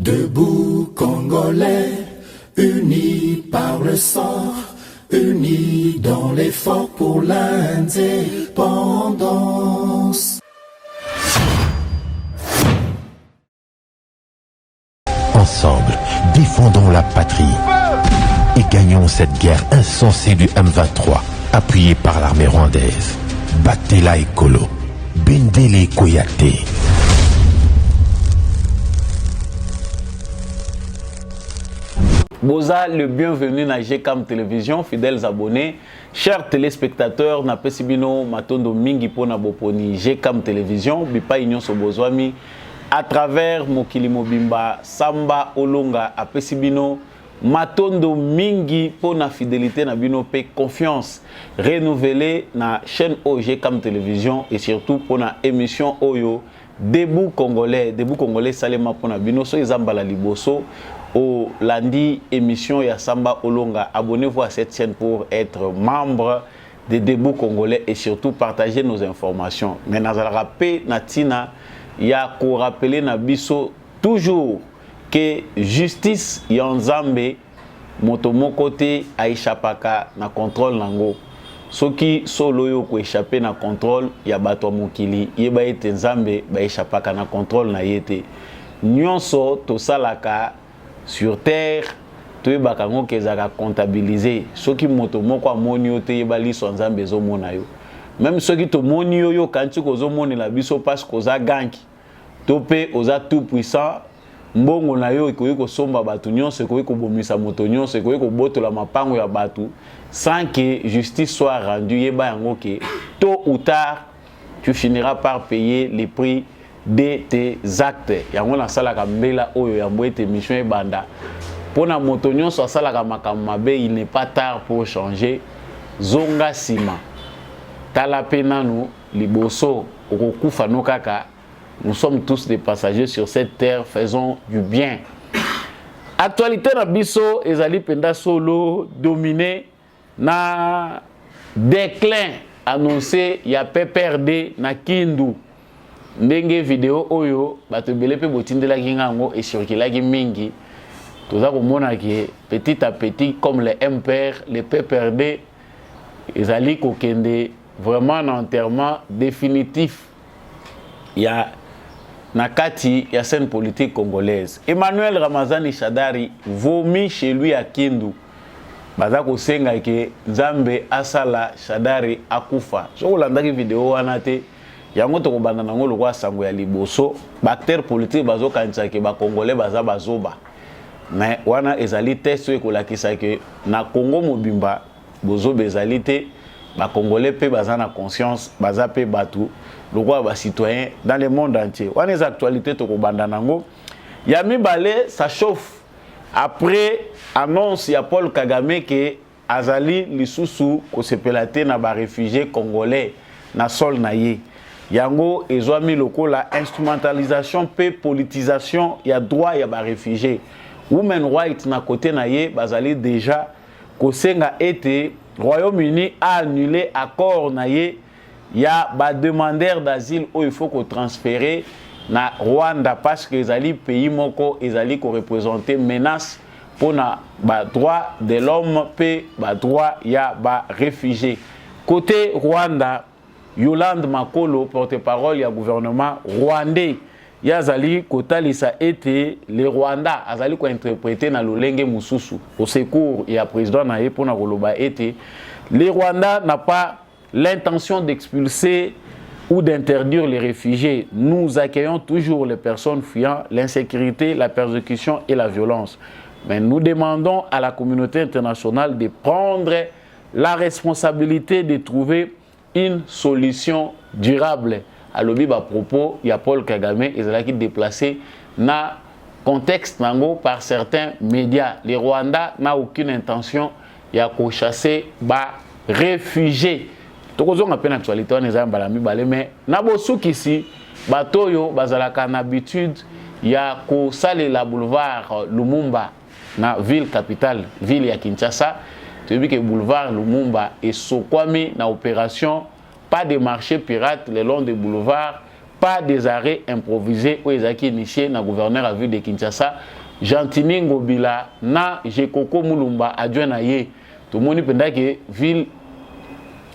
Debout Congolais, unis par le sang, unis dans l'effort pour l'indépendance. Ensemble, défendons la patrie et gagnons cette guerre insensée du M23, appuyée par l'armée rwandaise. Batela Ekolo, Bendele Koyate. Boza, le bienvenu à GCAM Télévision, fidèles abonnés, chers téléspectateurs, na pesibino matondo mingi pona boponi GCAM Télévision, bipa inyo sobozwami, à travers Mokili Mobimba, Samba Olonga, à pesibino matondo mingi pona fidélité na bino pe confiance renouvelée na chaîne O GCAM Télévision et surtout pona émission Oyo Debout Congolais salema pona bino so ezambala liboso au lundi émission ya Samba Olonga. Abonnez-vous à cette chaîne pour être membre de Debout Congolais et surtout partager nos informations. Mais dans la rappel natina ya ko rappeler na biso toujours que justice yanzambe motomo côté aishapaka na contrôle nango. Soki solo yo ko échapper na contrôle ya bato mokili yeba ete nzambe ba échapaka na contrôle na yete. Nyonso to salaka sur terre, tu es bakango kezaka comptabiliser. Ce qui moto moko amoni yo te yeba liso nzambe zo mona yo. Même ceux qui to moni yo yo kanti ko zo moni la biso parce ko za ganki. Topé oza tout puissant. Mbongo na yo ikoyi ko somba batu nyonso ikoyi ko bomisa moto nyonso ikoyi ko botola mapango ya batu sans que justice soit rendue yeba yango ke tôt ou tard tu finiras par payer les prix de tes actes. Yango na sala kambela oyo ya mbwete mission ebanda. Pona moto nyonso asala ka makambo mabe, il n'est pas tard pour changer. Zonga sima. Tala penanu liboso okokufa no kaka. Nous sommes tous des passagers sur cette terre, faisons du bien. Actualité na biso ezali penda solo dominé na déclin annoncé ya PPRD na Kindu. Ndenge vidéo oyo bato belé pe botindela kingango et circulaki mingi toza komona ke petit à petit comme les MPR les PPRD ezali kokende vraiment un enterrement définitif ya nakati ya scène politique congolaise. Emmanuel Ramazani Shadari vomi chez lui à Kindu. Baza ko senga ke Nzambe asala Shadari akufa. So olandaki vidéo wana te yango to kobanda nango lokwa sango ya liboso acteur politique bazo kanisa ke ba congolais baza bazoba mais wana ezali test ko lakisa ke na Congo mobimba bozo bezali te ba congolais pe baza na conscience baza pe batu lokwa ba citoyen dans le monde entier. Wana les actualités to kobanda nango ya mibale ça chauffe après annonce ya Paul Kagame que azali lisusu ko sepelate na ba réfugiés congolais na sol na ye. Yango ezwami lokola instrumentalisation pe politisation ya droit ya ba réfugiés. Women right na côté na ye bazali déjà kosenga ete Royaume-Uni a annulé accord na ye ya ba demandeur d'asile où il faut ko transférer na Rwanda parce que ezali pays moko ezali ko représenter menace pour na ba droit de l'homme pe ba droit ya ba réfugiés. Côté Rwanda Yolande Makolo, porte-parole du gouvernement rwandais, yazali kotalisa été les Rwandais azali ko interpréter na lolenge mususu au secours et à président na pour na koloba été les Rwandais n'a pas l'intention d'expulser ou d'interdire les réfugiés. Nous accueillons toujours les personnes fuyant l'insécurité, la persécution et la violence. Mais nous demandons à la communauté internationale de prendre la responsabilité de trouver une solution durable. À l'objet à propos, il y a Paul Kagame qui déplacé dans contexte nango par certains médias. Les Rwandais n'ont aucune intention de chasser les réfugiés. Tout le monde a actualité mais nabosu kisi batoyo bazalaka na habitude ya ko sale la boulevard Lumumba na ville capitale ville ya Kinshasa. Tu vois que boulevard Lumumba est sokwami na opération pas de marché pirate le long des boulevards pas des arrêts improvisés où ezaki initié na gouverneur à ville de Kinshasa Gentini Ngobila na Jekoko Mulumba adjoint na ye tout le monde penda que ville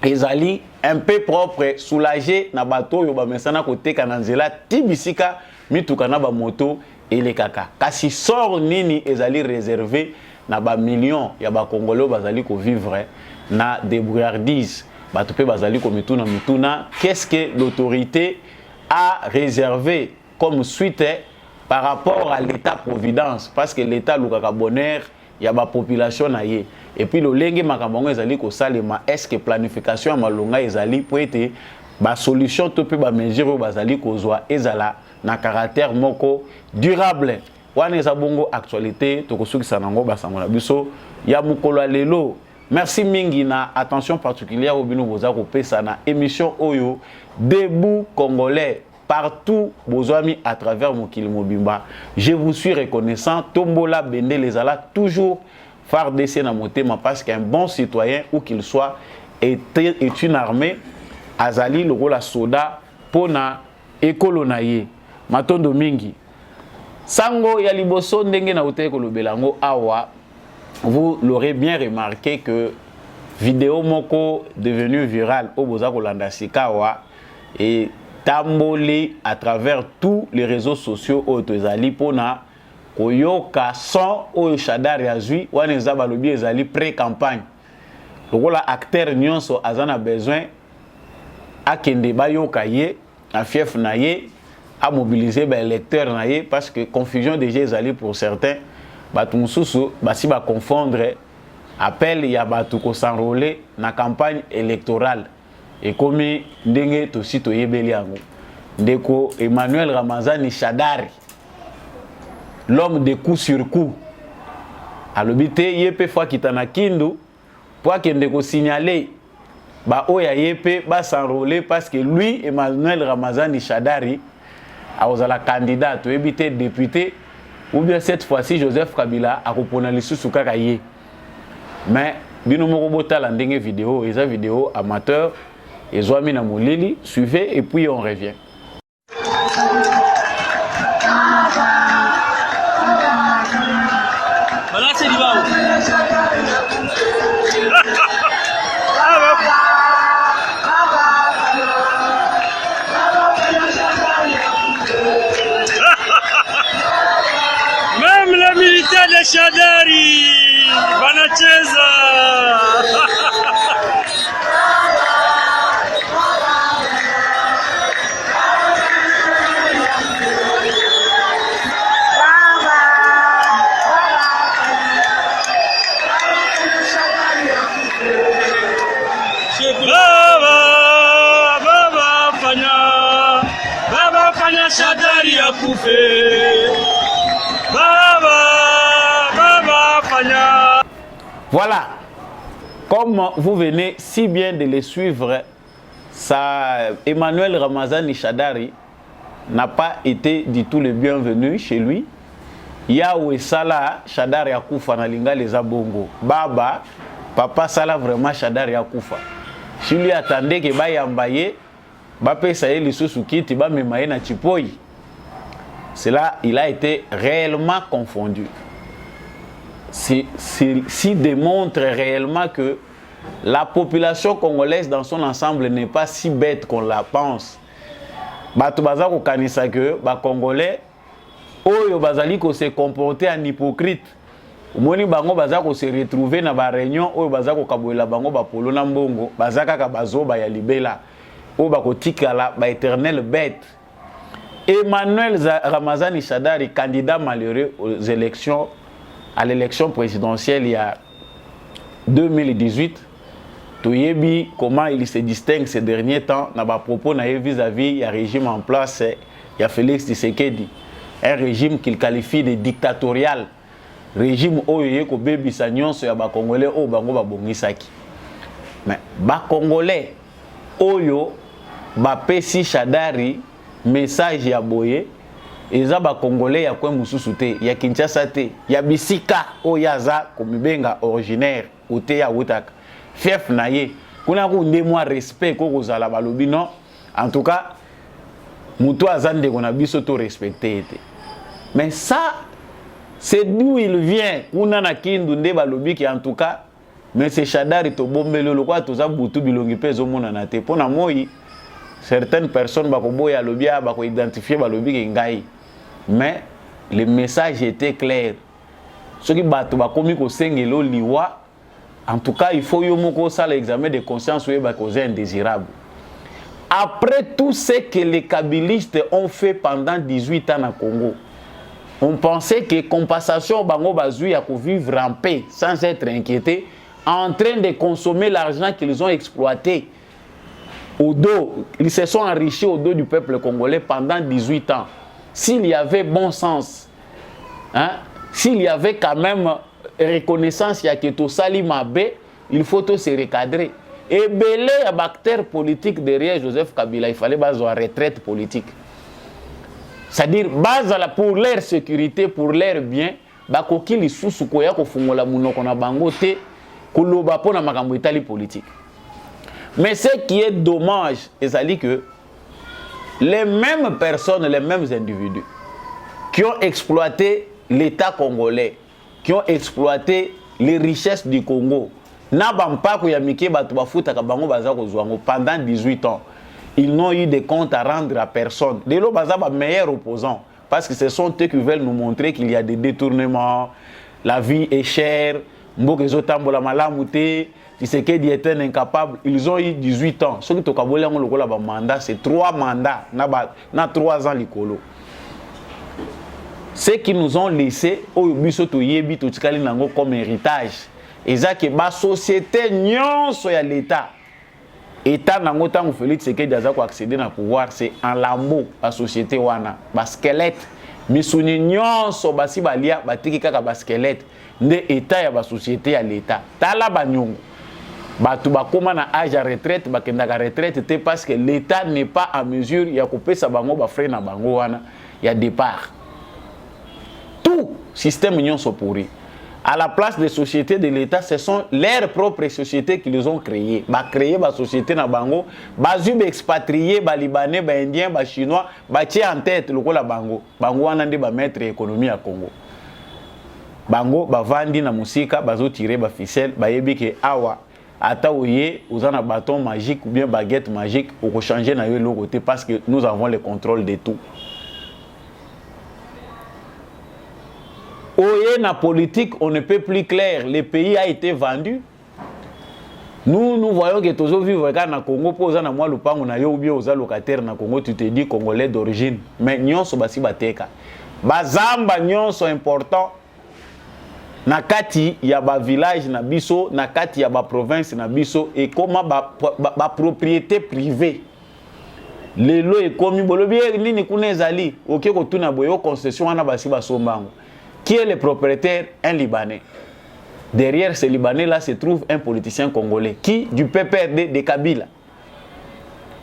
ezali un peu propre soulagé na bateau yo ba mesana côté kananzela tibisika mituka na ba moto ele kaka kasi sort nini ezali réservé na ba millions ya ba congolais bazali ko vivre na débrouillardise bato pe bazali ko mituna qu'est-ce que l'autorité a réservé comme suite par rapport à l'état providence parce que l'état lukaka bonheur ya ba population na ye et puis le lenge makambo ezali ko salema est-ce que planification malonga ezali pour être ba solution to pe ba mesure bazali ko zwa ezala na caractère moko durable wana eza bongo actualité to kosukisa nango basango na biso ya mukolo lelo. Merci mingi na attention particulière au bino boza ko pesa na émission oyo debout congolais partout bozwami à travers mokili mobimba. Je vous suis reconnaissant. Tombola bende les ala toujours FARDC na motema parce qu'un bon citoyen où qu'il soit est une armée azali le rôle soda pona ekolo na ye matondo mingi sango ya liboso ndenge na uteko lobelango awa. Vous l'aurez bien remarqué que vidéo moko devenue virale au boza kolanda sikawa et tamboli à travers tous les réseaux sociaux au tozali pona koyoka son au Shadari azui wana eza balobi ezali pré-campagne lokola acteur nyonso azana besoin akende bayoka ye na fief na ye a mobiliser ba électeurs na ye parce que confusion déjà ezali pour certains batu mususu basi ba confondre appel ya batu ko s'enrôler na campagne électorale et comme ndenge to sito yebeli yango ndeko Emmanuel Ramazani Shadari l'homme de coup sur coup alobité yepe fois kitana kindu pour que ndeko signaler ba oya yepe ba s'enrôler parce que lui Emmanuel Ramazani Shadari a la candidat to éviter député ou bien cette fois-ci Joseph Kabila a repona lisusu kaka ye mais bino moko botala ndenge vidéo eza vidéo amateur ezwami na molili suivez et puis on revient. Voilà c'est Libao. Même les militaires de Shadari wanacheza. Baba fanya Shadari akufe. Voilà, comme vous venez si bien de les suivre, ça, Emmanuel Ramazani Shadari n'a pas été du tout le bienvenu chez lui. Yahweh Sala Shadari Akufa na linga les abongo. Baba, papa Sala vraiment Shadari Akufa. Si lui attendait que bayambaye, bapé saye lisusu kiti ba memaye na chipoi. Cela, il a été réellement confondu. Si démontre réellement que la population congolaise dans son ensemble n'est pas si bête qu'on la pense. Bato bazako kanisa que ba congolais oyo bazali ko se comporter en hypocrite. Omoni bango bazako se retrouver na ba réunion oyo bazako kaboela bango ba polo na mbongo bazaka ka bazoba ya libela oyo bako tikala ba éternel bête. Emmanuel Ramazani Shadari, candidat malheureux aux élections, à l'élection présidentielle il y a 2018, Toyebi, comment il se distingue ces derniers temps, n'a pas propos vis-à-vis, il y a un régime en place, il y a Félix Tshisekedi, un régime qu'il qualifie de dictatorial, régime où il y a un bébé sagnon sur les Congolais, où bango ba bongisaki. Mais ba Congolais, oyo ba pesi Shadari, message ya boye, eza ba Congolais ya kwe mususu te, ya Kinshasa te, ya bisika oyaza komibenga originaire ote ya utaka. Fief na ye, kuna ku ndemwa respect ko kozala balobi non. En tout cas, mutu azande qu'on a biso to respecté. Mais ça, c'est d'où il vient. Kuna na kindu nde balobi ki en tout cas, mais c'est Shadari to bombelo lo kwa to za butu bilongi pe zo mona na te. Pona moi, certaines personnes bako boya lobia bako identifier balobi ki ngai. Mais le message était clair. Ce qui bato bakomi ko sengelo liwa, en tout cas, il faut yomoko ça l'examen de conscience ou bako indésirable. Après tout ce que les kabylistes ont fait pendant 18 ans au Congo, on pensait que compensation bango bazui a vivre en paix sans être inquiété, en train de consommer l'argent qu'ils ont exploité au dos. Ils se sont enrichis au dos du peuple congolais pendant 18 ans. S'il y avait bon sens, hein, s'il y avait quand même reconnaissance, il y a que tout sali mabé, il faut tout se recadrer. Et belé à acteur politique derrière Joseph Kabila, il fallait baser en retraite politique. C'est-à-dire, base pour leur sécurité, pour leur bien, bakoki li susu koya ko fungola munoko na bangote koloba pona makambo etali politique. Mais ce qui est dommage, c'est que les mêmes personnes, les mêmes individus qui ont exploité l'État congolais, qui ont exploité les richesses du Congo, pendant 18 ans, ils n'ont eu de comptes à rendre à personne. De l'eau, meilleur opposant. Parce que ce sont eux qui veulent nous montrer qu'il y a des détournements, la vie est chère, Tshisekedi est un incapable. Ils ont eu 18 ans. Ce qui est mandat, c'est 3 mandats. Na 3 ans l'écolo. Ceux qui nous ont laissé, comme héritage. Et ça que la société nyonso ya l'État. État nango tango Félix Tshisekedi aza ko accéder na pouvoir, c'est en lambeau la société wana, ba squelette. Misuni nyonso basi balia batiki kaka ba squelette. Nde état ya ba société ya l'État. Tala banyongo. Batu bakoma na âge à retraite, bakendaka retraite te parce que l'État n'est pas en mesure ya kopesa bango ba frais na bango wana ya départ. Tout système nyonso pourri. À la place des sociétés de l'État, ce sont leurs propres sociétés qui les ont créées. Bah créer ma société na bango, bah zub expatrié, bah libanais, bah indien, bah chinois, bah tient en tête le la bango. Bango anande bah mettre économie à Congo. Bango bah vandi na musika, bah zo tirer bah ficelle, bah yebi ke awa. Ata oye, vous en a bâton magique ou bien baguette magique, ou changer na yo le côté parce que nous avons le contrôle de tout. Oye, na politique, on ne peut plus clair. Le pays a été vendu. Nous voyons que tous vivent na Congo, posa na moi le pango na yo ou bien aux locataires na Congo, tu te dis congolais d'origine. Mais nyon so basi bateka. Bazamba nyon sont importants. Na kati ya ba village na biso, na kati ya ba province na biso et comment ba propriété privée. Les lois et comme bolobi nini kunezali, OK ko tuna boyo concession wana basi basombango. Qui est le propriétaire? Un Libanais. Derrière ce Libanais-là se trouve un politicien congolais. Qui? Du PPRD de Kabila.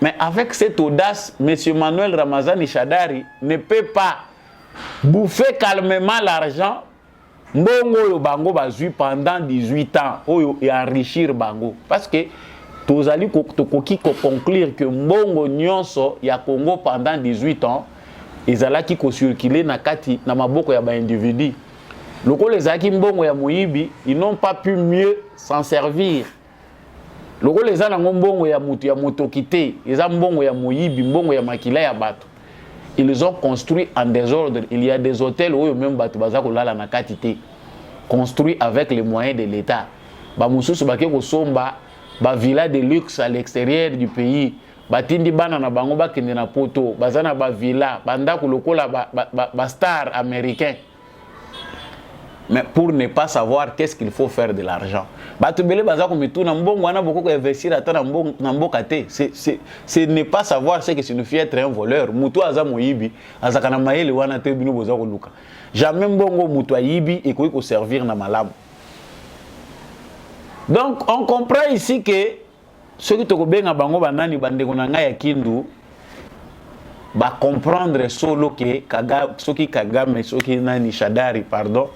Mais avec cette audace, M. Manuel Ramazani Shadari ne peut pas bouffer calmement l'argent Mbongo yo bango bazui pendant 18 ans et enrichir bango. Parce que tous allez conclure que Mbongo nyonso ya Congo pendant 18 ans ils allaient qui circuler na kati na maboko ya ba individu. Loko les aki mbongo ya moyibi, ils n'ont pas pu mieux s'en servir. Loko les ana mbongo ya mutu ya motokite, ils ont mbongo ya moyibi, mbongo ya makila ya bato. Ils ont construit en désordre. Il y a des hôtels où même bato bazako lala na kati te. Construits avec les moyens de l'État. Ba mususu bake ko somba ba villa de luxe à l'extérieur du pays. Batindi bana na bango bakende na poto bazana ba villa banda lokola ba star américain. Mais pour ne pas savoir qu'est-ce qu'il faut faire de l'argent. Batu bele bazako mituna mbongo wana boko investir ata na mboka te. C'est ne pas savoir ce que signifie être un voleur. Mutu aza moyibi azaka na mayele wana te bino bozako luka. Jamais mbongo mutu ayibi et ko servir na malamu. Donc on comprend ici que ceux qui toko benga bango banani bandeko na ngai ya kindu ba comprendre solo que Kagame soki nani Shadari pardon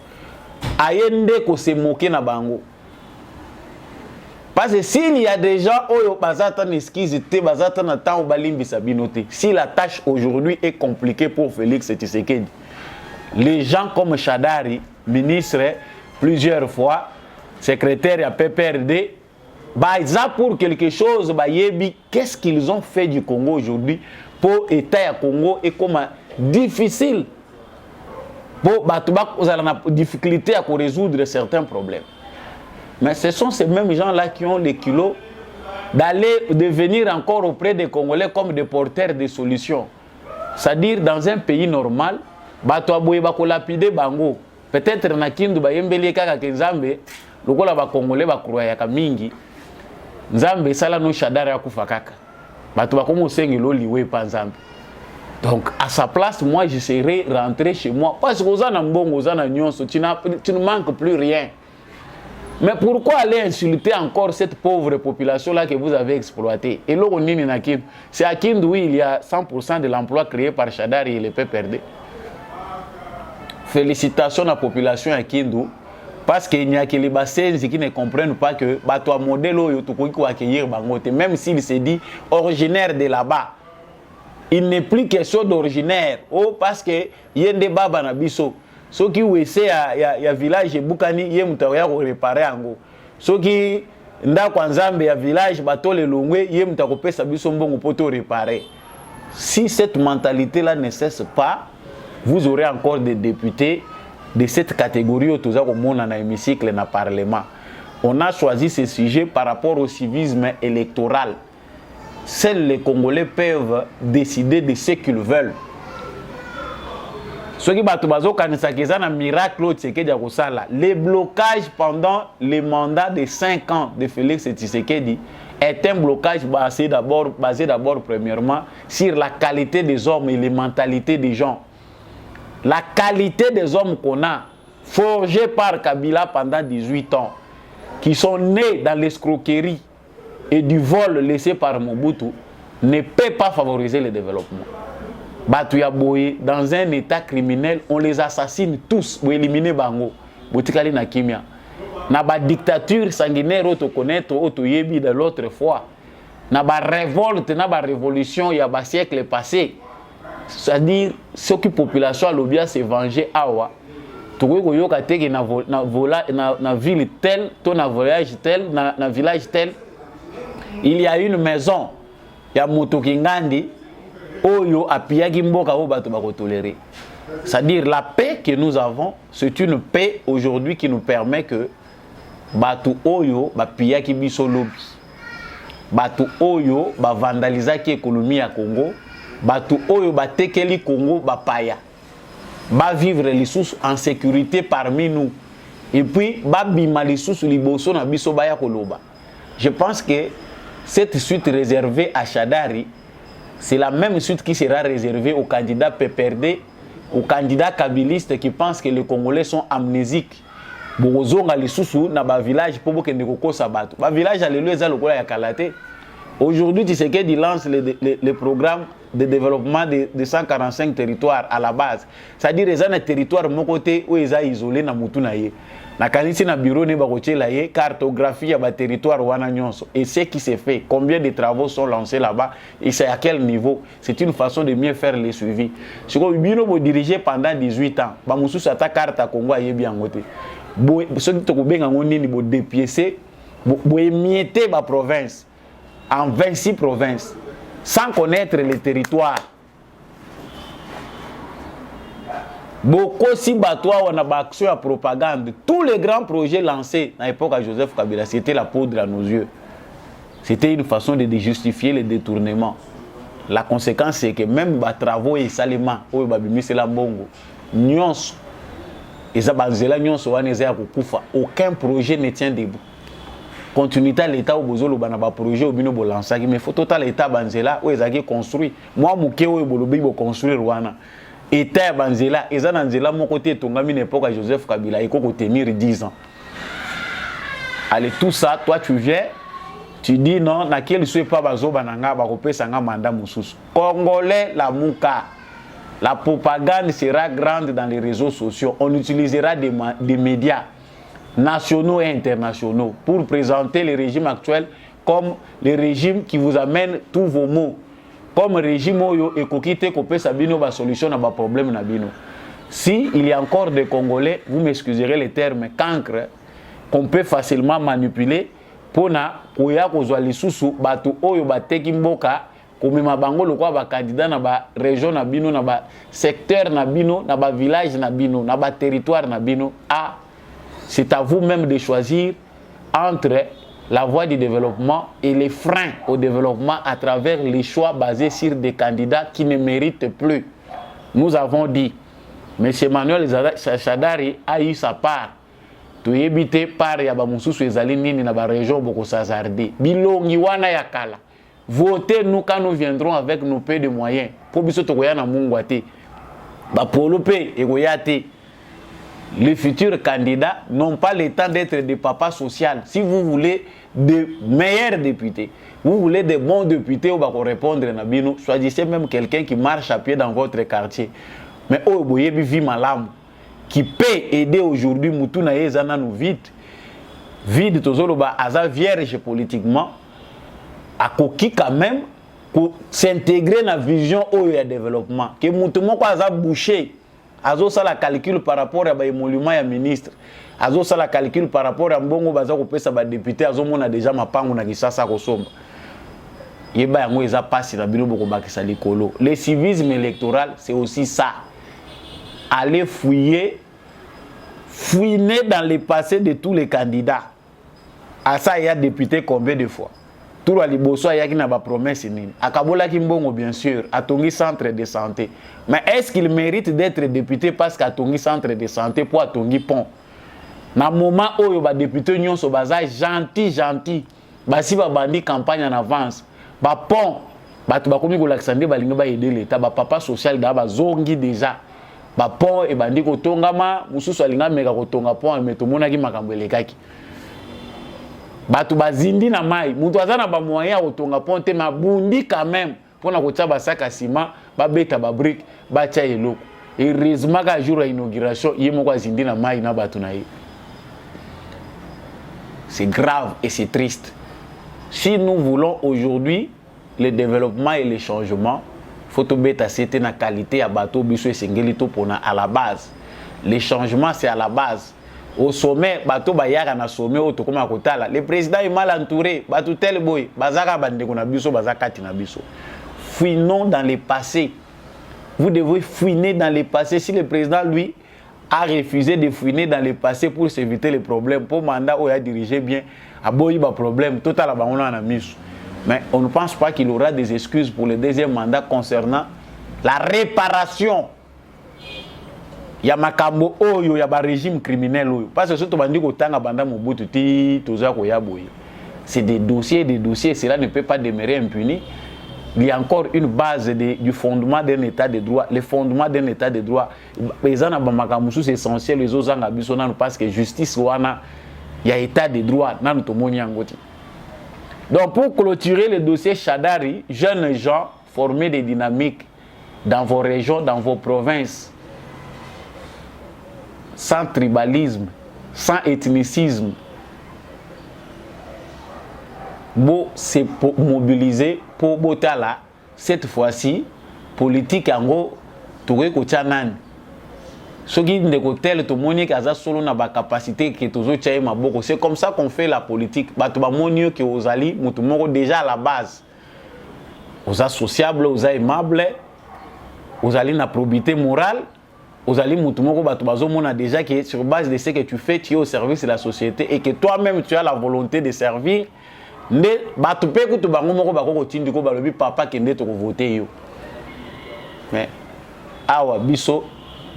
ayende ko se moquer na bango Parce que s'il y a des gens qui bazatan esquisse te bazatan attend au balimbi sabinoté. Si la tâche aujourd'hui est compliquée pour Félix Tshisekedi, les gens comme Shadari, ministre plusieurs fois, secrétaire à PPRD, ça pour quelque chose, qu'est-ce qu'ils ont fait du Congo aujourd'hui pour l'État du Congo et comment difficile pour la difficulté à résoudre certains problèmes. Mais ce sont ces mêmes gens-là qui ont les kilos de venir encore auprès des Congolais comme des porteurs de solutions. C'est-à-dire, dans un pays normal, peut-être na kindu bayembeli kaka kenzambe lokola ba Congolais ba croya ka mingi nzambe sala no Shadari akufa kaka bato ba komo sengelo liwe pa nzambe. Donc à sa place, moi je serais rentré chez moi parce que aux ana mbongo aux ana nyonso tu ne manques plus rien. Mais pourquoi aller insulter encore cette pauvre population-là que vous avez exploitée? Et là, c'est à Kindu où il y a 100% de l'emploi créé par Shadari et le PPRD. Félicitations à la population à Kindu, parce qu'il n'y a que les bassins qui ne comprennent pas que toi modèle où accueillir Bangote, même s'il s'est dit originaire de là-bas. Il n'est plus question d'originaire. Oh, parce que il y a un débat dans Bisso. Ceux qui ont essayé à village Bukani, ils ont réparé en ceux qui ont Nzambe à village bateau le longwe, ils ont réparé sa bisombo pour réparer. Si cette mentalité-là ne cesse pas, vous aurez encore des députés de cette catégorie au monde dans l'hémicycle et dans le Parlement. On a choisi ce sujet par rapport au civisme électoral. Seuls les Congolais peuvent décider de ce qu'ils veulent. Ce qui est un miracle, les blocages pendant les mandats de 5 ans de Félix Tshisekedi est un blocage basé d'abord premièrement sur la qualité des hommes et les mentalités des gens. La qualité des hommes qu'on a, forgés par Kabila pendant 18 ans, qui sont nés dans l'escroquerie et du vol laissé par Mobutu, ne peut pas favoriser le développement. Dans un état criminel, on les assassine tous pour éliminer Bango. Botikali na kimia. Na ba dictature sanguinaire auto connaître auto yebi de l'autre fois. Na ba révolte, na ba révolution il y a ba siècle passé. C'est-à-dire ceux qui population a l'obia se venger awa. Tout ko yoka teke na ville telle, ton na voyage tel, na village tel. Il y a une maison, il y a Motokingandi. Oyo apiagi mboka o bato bako tolérer. C'est-à-dire la paix que nous avons, c'est une paix aujourd'hui qui nous permet que bato oyo ba piagi biso lobi. Bato oyo ba vandaliser ki économie ya Congo, bato oyo ba tekeli Congo ba paya. Ba vivre les sous en sécurité parmi nous. Et puis ba bima les sous liboso na biso ba ya koloba. Je pense que cette suite réservée à Shadari, c'est la même suite qui sera réservée aux candidats PPRD, aux candidats kabylistes qui pensent que les Congolais sont amnésiques. Aujourd'hui, Tshisekedi lance le programme de développement de 145 territoires à la base. C'est-à-dire qu'ils ont un territoire de mon côté où ils sont isolés dans Moutunaye. Na kanisi na bureau ne bakoche la ye cartographie ya ba territoire wana nyonso et ce qui s'est fait, combien de travaux sont lancés là-bas et c'est à quel niveau. C'est une façon de mieux faire les suivis. Ce que bino bo diriger pendant 18 ans, ba mususu ata carte à Congo ayebi yangote. Bo ce qui to ko benga ngonini bo dépiécer, bo émietter ba province en 26 provinces sans connaître les territoires. Beaucoup si batois on a action à propagande. Tous les grands projets lancés à l'époque à Joseph Kabila, c'était la poudre à nos yeux. C'était une façon de justifier les détournements. La conséquence c'est que même les travaux et salement, aucun projet ne tient debout. Continuité à l'État au besoin de projet au bino lancer, mais faut total l'État banzela où ils ont construit. Moi muké où bolobi bo construire Rwanda. État banzela, ils ont banzela mon côté tongami l'époque à Joseph Kabila et qu'on tenir 10 ans. Allez tout ça, toi tu viens, tu dis non, na quel soit pas bazo bananga ba kopé sanga mandat mususu. Congolais la muka. La propagande sera grande dans les réseaux sociaux. On utilisera des médias. nationaux et internationaux pour présenter le régime actuel comme le régime qui vous amène tous vos maux. Comme régime oyo ekokite kopé sabino ba solution na ba problème na bino. Si il y a encore des Congolais, vous m'excuserez les termes cancre qu'on peut facilement manipuler pour na koya kozwa lisusu batu oyo bateki mboka komema bango lokwa ba candidat na ba région na bino na ba secteur na bino na ba village na bino na ba territoire na bino. Ah, c'est à vous même de choisir entre la voie du développement et les freins au développement à travers les choix basés sur des candidats qui ne méritent plus. Nous avons dit, M. Manuel Shadari a eu sa part. Tu éviter par Yabamususu ezali nini na ba région boko sazardi. Bilongi wana yakala. Votez-nous quand nous viendrons avec nos peu de moyens. Pour biso tokoya na mungwate. Ba polo pe egoyate. Les futurs candidats n'ont pas le temps d'être des papas sociaux. Si vous voulez de meilleurs députés, vous voulez de bons députés, on va répondre à Nabino. Choisissez même quelqu'un qui marche à pied dans votre quartier. Mais oh, boye bi malam qui peut aider aujourd'hui Mutuna Ezana nous vide tozolo ba aza vierge politiquement à koki quand même pour s'intégrer dans la vision au développement que Mutumo ko aza bouché. Azo ça la calcul par rapport à l'émolument ya ministre. Azo ça la calcul par rapport à mbongo baza ko pesa ba député azo mona déjà mapango na kisasa ko somba. Yeba yango eza pasi na bino boko bakisa likolo. Le civisme électoral c'est aussi ça. Aller fouiner dans le passé de tous les candidats. À ça il y a député combien de fois? Tout le liboso il y a qui n'a pas promesse ni. Akabola Kimbongo bien sûr, a Tongi centre de santé. Mais est-ce qu'il mérite d'être député parce qu'à Tongi centre de santé pour Tongi pont? Na moment où il y a député nyonso baza gentil. Ba si ba bandi campagne en avance. Ba pont, ba tu ba komi ko laksande ba linga ba aider l'état, ba papa social da ba zongi déjà. Ba pont e bandi ko tongama, mususu alinga meka ko tonga pont mais to mona ki makambo elekaki. Batu bazindi na mai mutu azana ba moyen otonga ponte mabundi quand même pona kotia ba sac à ciment ba beta ba brique ba tia eloko heureusement ka jour ya inauguration yemo kwa zindi na mai na batu na ye. C'est grave et c'est triste. Si nous voulons aujourd'hui le développement et le changement, faut to beta c'était na qualité ya bateau biso esengeli to pona à la base. Le changement c'est à la base. Au sommet, bateau bayaka na sommet auto comme akotala. Le président est mal entouré, bateau tel boy, bazaka bandeko na biso, bazaka tina biso. Fouinons dans le passé. Vous devez fouiner dans le passé. Si le président lui a refusé de fouiner dans le passé pour s'éviter les problèmes, pour mandat où il a dirigé bien, a boy ba problème total à banona na miso. Mais on ne pense pas qu'il aura des excuses pour le deuxième mandat concernant la réparation. Il y a makambo oyo ya ba régime criminel oyo parce que surtout bandi ko tanga banda Mobutu ti toza ko ya boye. C'est des dossiers, cela ne peut pas demeurer impuni. Il y a encore une base du fondement d'un état de droit. Le fondement d'un état de droit, les ana ba makambo c'est essentiel les autres anga biso nanu parce que justice wana il y a état de droit nanu to moni ngoti. Donc pour clôturer le dossier Shadari, jeunes gens former des dynamiques dans vos régions, dans vos provinces. Sans tribalisme, sans ethnicisme, bon, c'est pour mobiliser pour Botala cette fois-ci politique en gros touré kochanan. Ce qui de côté tout monique a solo na ba capacité que toujours tchaye maboko. C'est comme ça qu'on fait la politique. Batu ba monio qui aux ali mutumoko déjà à la base. Aux associables, aux aimables, aux ali na probité morale. Aux alliés Moutoumoko Batubazo, on a déjà que sur base de ce que tu fais, tu es au service de la société et que toi-même tu as la volonté de servir. Ne Batupé que tu bango moko bako tindi ko balobi papa kende to voter yo. Mais awa biso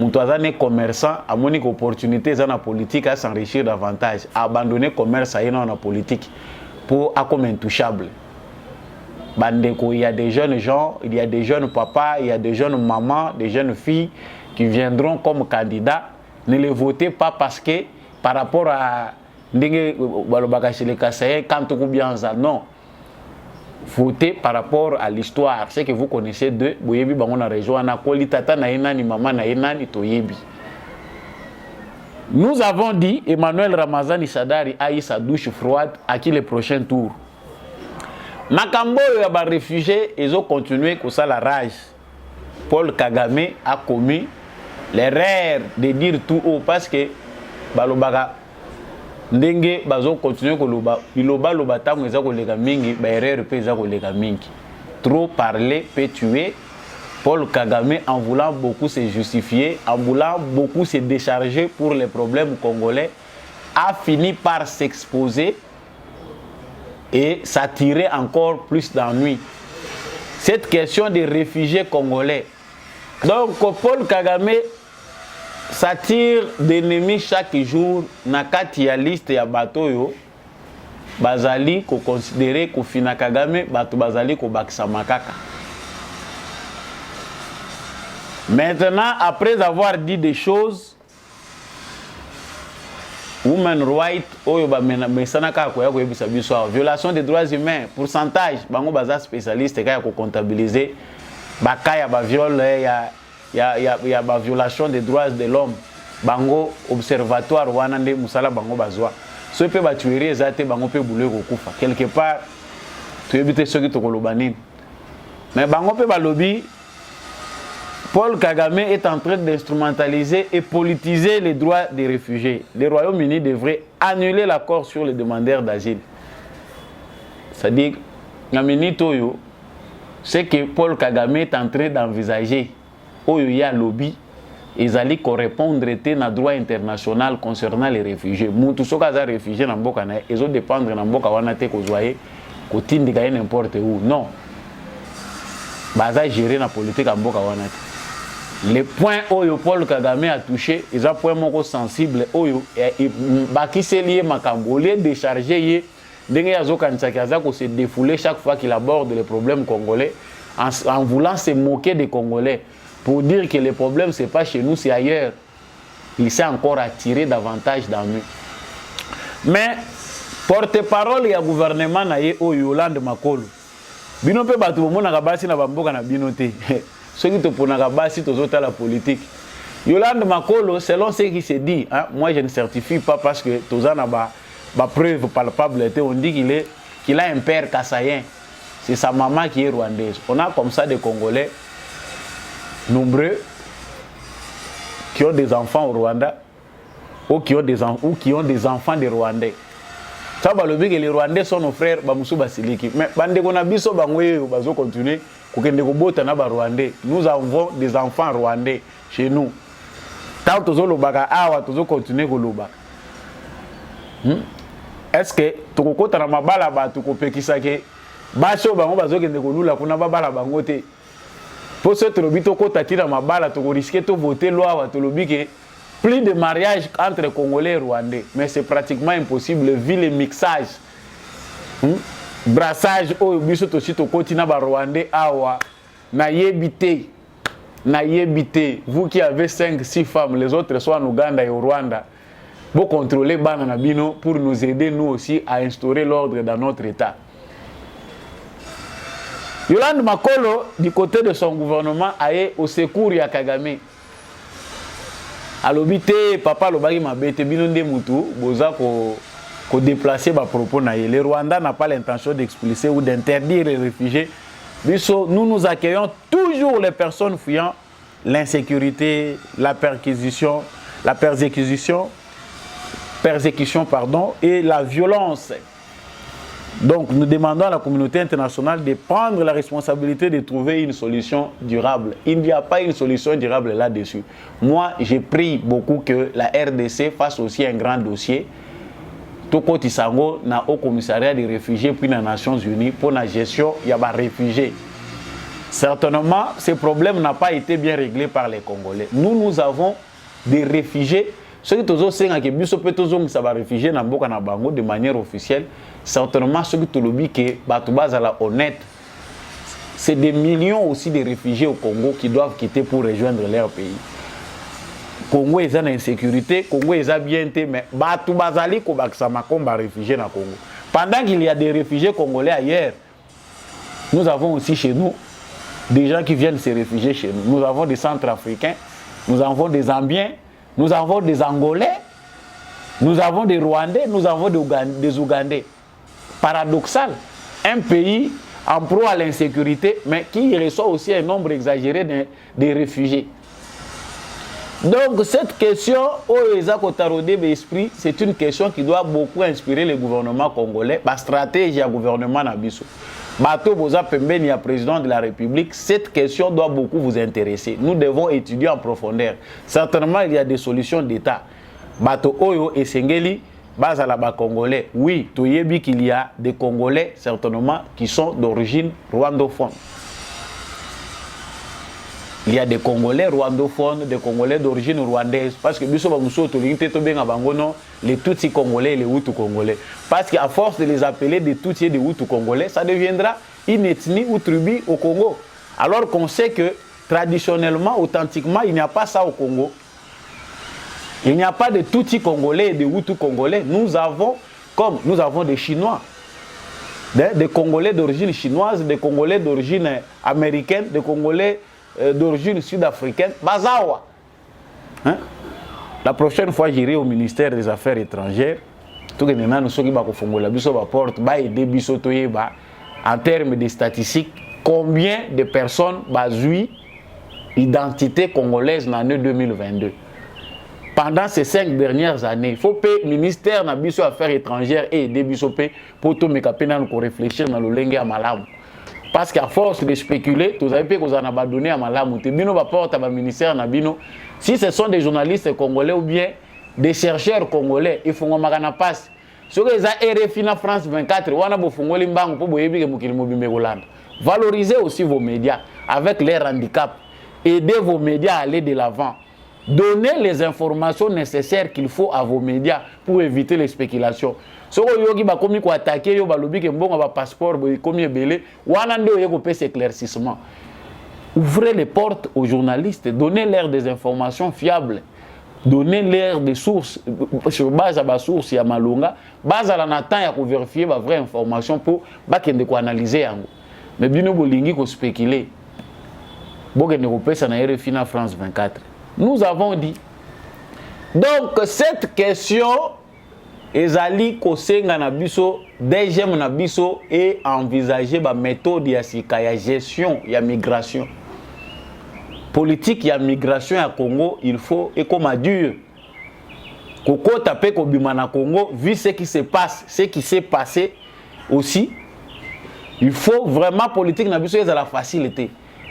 mutuazane commerçant a monique opportunité dans la politique à s'enrichir davantage, à abandonner commerce à dans la politique pour à comme intouchable. Bandeko, il y a des jeunes gens, il y a des jeunes papas, il y a des jeunes mamans, des jeunes filles qui viendront comme candidats. Ne les votez pas parce que par rapport à non. Votez par rapport à l'histoire. C'est que vous connaissez de Boyebi Bango na région. Na Koli Tata na Enani, Maman na Enani, Toyebi. Nous avons dit Emmanuel Ramazani Shadari a eu sa douche froide à qui le prochain tour. Makambo ya réfugiés, ils ont continué comme ça la rage. Paul Kagame a commis l'erreur de dire tout haut parce que balobaka ndenge bazo continuer koloba biloba loba tango eza kolega mingi ba erreur pe eza kolega mingi. Trop parler peut tuer. Paul Kagame, en voulant beaucoup se justifier, en voulant beaucoup se décharger pour les problèmes congolais, a fini par s'exposer et s'attirer encore plus d'ennuis. Cette question des réfugiés congolais. Donc, Paul Kagame s'attire d'ennemis chaque jour. Nakati ya liste ya bato yo, bazali ko considérer ko fina Kagame, bato bazali ko bakisa makaka. Maintenant, après avoir dit des choses, Women Rights, violation des droits humains, pourcentage, bango baza spécialiste kaya ko comptabiliser, bakaya ba viol, ya ba violation des droits de l'homme, bango observatoire wana nde musala bango bazwa. So pe ba tuerie ezate bango pe boule ko kufa. Quelque part, tu éviter ceux qui te kolobanine. Mais bango pe ba lobby. Paul Kagame est en train d'instrumentaliser et politiser les droits des réfugiés. Le Royaume-Uni devrait annuler l'accord sur les demandeurs d'asile. C'est-à-dire, c'est que Paul Kagame est en train d'envisager, il y a un lobby, ils allaient répondre à droit international concernant les réfugiés. Tous ceux qui sont réfugiés, ils ont dépendre de n'importe où. Non. Ils gérer la politique en Boka Wanate. Les points où Paul Kagame a touché, ils ont point sensible et qui s'est lié Makambo, lié décharger, se défouler chaque fois qu'il aborde les problèmes congolais en voulant se moquer des Congolais pour dire que les problèmes c'est pas chez nous, c'est ailleurs. Il s'est encore attiré davantage d'ennuis. Mais porte-parole du gouvernement na ye Yolande Makolo. Bino pe batu bomona kabasi na bamboka na bino te. Ceux qui te ponaka basi tozota la politique. Yolande Makolo, selon ce qui se dit, hein, moi je ne certifie pas parce que tozana ba preuve palpable, on dit qu'il a un père kassayen. C'est sa maman qui est rwandaise. On a comme ça des Congolais nombreux qui ont des enfants au Rwanda ou qui ont des enfants des Rwandais. Ça va le dire que les Rwandais sont nos frères, Bamoussou Basiliki. Mais bande qu'on a biso bangwe bazo continuer kokende ko bota na ba Rwandais. Nous avons des enfants rwandais chez nous. Tant tozo lobaka awa tozo continuer ko loba. Est-ce que tokokota na mabala ba tokopekisa ke baso bango bazo kende ko lula kuna babala bango te. Pour ce lobi tokota tira mabala toko risquer to voter loi wa to lobi ke plus de mariage entre Congolais et Rwandais. Mais c'est pratiquement impossible vu les mixages. Brassage au biso to sito kotina ba Rwandais awa na yebité. Vous qui avez 5-6 femmes, les autres sont en Ouganda et au Rwanda. Vous contrôlez Banana Bino pour nous aider nous aussi à instaurer l'ordre dans notre État. Yolande Makolo, du côté de son gouvernement, a été au secours ya Kagame. À l'obité, papa lobaki mabete bino nde mutu boza ko déplacer ba propos na ye. Le Rwanda n'a pas l'intention d'expulser ou d'interdire les réfugiés. Nous accueillons toujours les personnes fuyant l'insécurité, la persécution, et la violence. Donc nous demandons à la communauté internationale de prendre la responsabilité de trouver une solution durable. Il n'y a pas une solution durable là-dessus. Moi, j'ai pris beaucoup que la RDC fasse aussi un grand dossier. Toko Tisango na au commissariat des réfugiés puis les Nations Unies pour la gestion il y a des réfugiés. Certainement, ce problème n'a pas été bien réglé par les Congolais. Nous avons des réfugiés. Ceux qui sont réfugiés de manière officielle, certainement ceux qui sont honnêtes, c'est des millions aussi de réfugiés au Congo qui doivent quitter pour rejoindre leur pays. Congo est en insécurité, Congo est bien, mais réfugiés dans Congo. Pendant qu'il y a des réfugiés congolais ailleurs, nous avons aussi chez nous des gens qui viennent se réfugier chez nous. Nous avons des Centrafricains, nous avons des Zambiens, nous avons des Angolais Nous avons des Rwandais, nous avons des Ougandais. Paradoxal, un pays en proie à l'insécurité, mais qui reçoit aussi un nombre exagéré de réfugiés. Donc cette question, c'est une question qui doit beaucoup inspirer le gouvernement congolais, la stratégie du gouvernement Nabiso. Bato Boza Pembeni, président de la République, cette question doit beaucoup vous intéresser. Nous devons étudier en profondeur. Certainement, il y a des solutions d'État. Bato Oyo et Sengeli, Bazalaba Congolais. Oui, Toyebi qu'il y a des Congolais, certainement, qui sont d'origine rwandophone. Il y a des Congolais rwandophones, des Congolais d'origine rwandaise. Parce que les Tutsis Congolais et les Hutus Congolais. Parce qu'à force de les appeler des Tutsis et des Hutus Congolais, ça deviendra une ethnie ou tribu au Congo. Alors qu'on sait que traditionnellement, authentiquement, il n'y a pas ça au Congo. Il n'y a pas de Tutsis Congolais et de Hutus Congolais. Nous avons des Chinois. Des Congolais d'origine chinoise, des Congolais d'origine américaine, des Congolais d'origine sud-africaine, Bazawa. Hein? La prochaine fois, j'irai au ministère des Affaires étrangères. Tout en termes de statistiques, combien de personnes basent identité congolaise en l'année 2022. Pendant ces 5 dernières années, il faut que le ministère des Affaires étrangères et des Bissopé pour réfléchir dans le langue à Malam. Parce qu'à force de spéculer, vous avez pu vous en abandonner à Malam. Si ce sont des journalistes congolais ou bien des chercheurs congolais, ils font un passe. Si vous avez RFI en France 24, valorisez aussi vos médias avec leurs handicaps. Aidez vos médias à aller de l'avant. Donnez les informations nécessaires qu'il faut à vos médias pour éviter les spéculations. Si vous avez attaqué, vous avez passeport, ces éclaircissements. Ouvrez les portes aux journalistes, donnez-leur des informations fiables, donnez-leur des sources, sur base à la source, il y a Malonga, base à la natan, il y a vérifier la vraie information pour analyser. Mais bien, vous avez spéculé. Vous avez fait France 24. Nous avons dit. Donc, cette question, Ezali Kosenga Nabiso, DGM Nabiso, et envisager la méthode de la gestion de la migration. Politique de la migration à Congo, il faut, et comme a dur. Koko tapé Kobimana Congo, vu ce qui se passe, ce qui s'est passé aussi, il faut vraiment politique Nabiso à la facilité.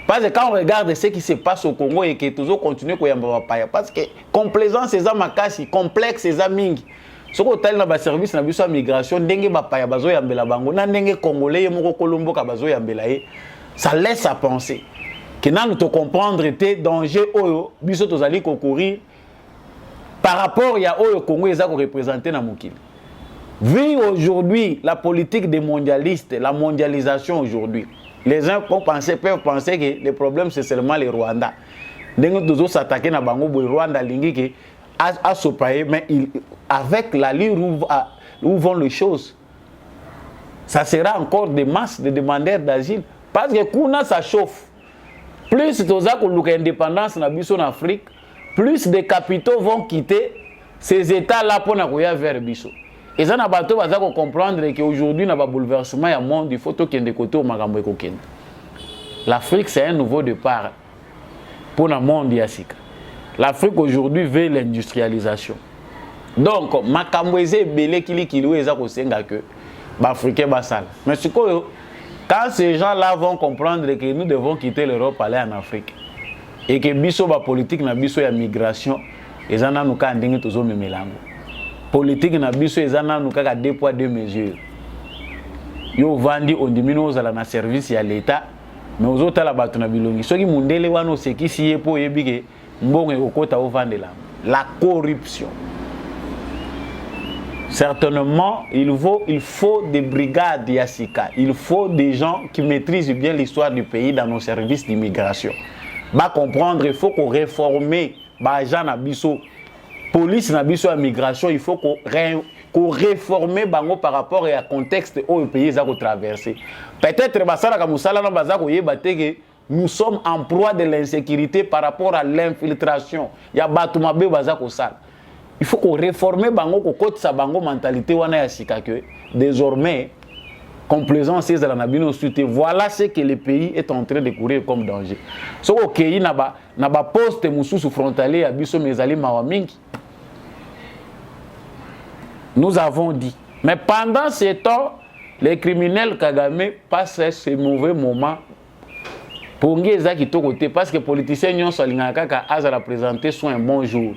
Parce que quand on regarde ce qui se passe au Congo et que toujours continue à parce que complaisance c'est makasi, complexe c'est mingi. Ce qu'on a dans le service de migration, congolais ça laisse à penser que nous devons comprendre les dangers que courir par rapport à ce Congo est représenté dans le vu aujourd'hui la politique des mondialistes, la mondialisation aujourd'hui. Les uns peuvent penser que le problème c'est seulement les Rwandais. Nous devons s'attaquer à le Rwanda à ce pays, mais avec la ligne où vont les choses, ça sera encore des masses de demandeurs d'asile. Parce que quand ça chauffe, plus de l'indépendance en Afrique, plus de capitaux vont quitter ces États-là pour aller vers Bissau. Et ça, nous devons comprendre qu'aujourd'hui, il y a un bouleversement dans le monde, il faut que nous côté au l'Afrique, c'est un nouveau départ pour le monde. L'Afrique aujourd'hui veut l'industrialisation. Donc, Makamweze Belé Kili Eza Kosenga que l'Africain Bassal. Mais quand ces gens-là vont comprendre que nous devons quitter l'Europe, aller en Afrique, et que Bisso ba politique na Bisso ya migration, ils en ont qu'à ndingi tozo memelango. Politique na biso ezana nuka 2 poids 2 mesures. Yo vandi on diminue na service ya l'État, mais aux autres la batu na bilongi. Soki mundele wano seki siye po yebike mbonge okota o vandela. La corruption. Certainement, il faut des brigades Yassika. Il faut des gens qui maîtrisent bien l'histoire du pays dans nos services d'immigration. Bah comprendre, il faut qu'on réforme bah gens na biso. Police na biso à migration, il faut qu'on réforme bango par rapport au contexte où le pays a traversé. Peut-être que nous sommes en proie de l'insécurité par rapport à l'infiltration. Il y a Batoumabe Bazako Sal. il faut qu'on réforme bango ko kotisa bango mentalité wana ya sika que désormais complaisance c'est la nabino suite. Voilà ce que le pays est en train de courir comme danger. So OK na ba poste mususu frontalier ya biso mezali mawamingi. Nous avons dit. Mais pendant ce temps, les criminels Kagame passent ce mauvais moment pour ngeza qui côté parce que les politiciens n'ont pas à présenter soit un bon jour.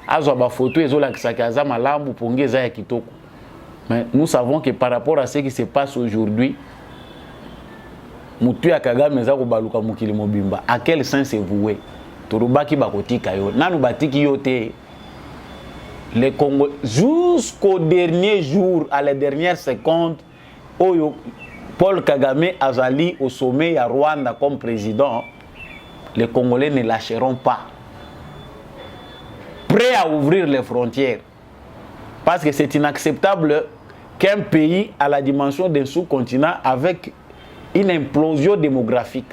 Azo ba photo ezola kisakaza malambu pour ngeza kitoko. Mais nous savons que par rapport à ce qui se passe aujourd'hui, mutu ya Kagame za ko baluka mukili mobimba. À quel sens c'est voué? Torobaki bakotika yo. Nanu batiki yo te. Les Congo jusqu'au dernier jour, à la dernière seconde, où Paul Kagame azali au sommet à Rwanda comme président, les Congolais ne lâcheront pas. Prêts à ouvrir les frontières. Parce que c'est inacceptable qu'un pays à la dimension d'un sous-continent avec une implosion démographique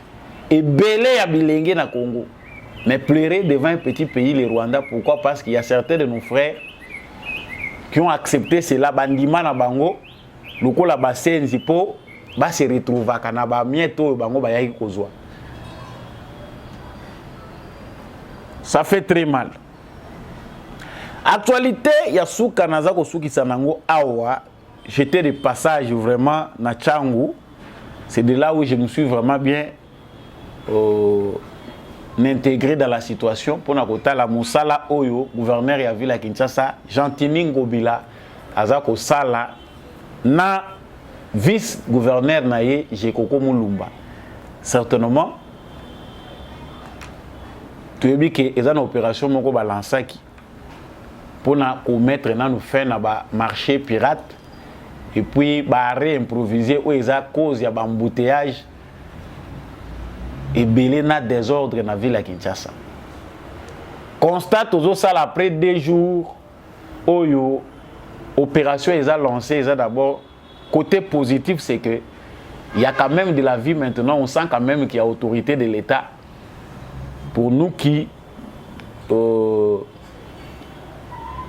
et belé à Bilingue na Congo. Mais pleurer devant un petit pays, le Rwanda, pourquoi? Parce qu'il y a certains de nos frères qui ont accepté cela, bandima na bango, loko la basenzi po, ba se retrouva kana ba mieto bango ba yaki kozwa. Ça fait très mal. Actualité, ya souka naza ko souki sanango awa, j'étais de passage vraiment na Tchangu. C'est de là où je me suis vraiment bien intégré dans la situation pour nakota la musala oyo gouverneur ya ville ya Kinshasa Jean-Tini Ngobila azako sala na vice gouverneur naye Jekoko Mulumba. Certainement tu as que eza na opération moko balansaki pour na commettre na nous faire na ba marché pirate et puis ba réimproviser ou eza cause ya ba embouteillage et belé na désordre dans la ville de Kinshasa. Constate aux salles après 2 jours, où l'opération est lancée, d'abord, côté positif, c'est que il y a quand même de la vie maintenant, on sent quand même qu'il y a autorité de l'État. Pour nous qui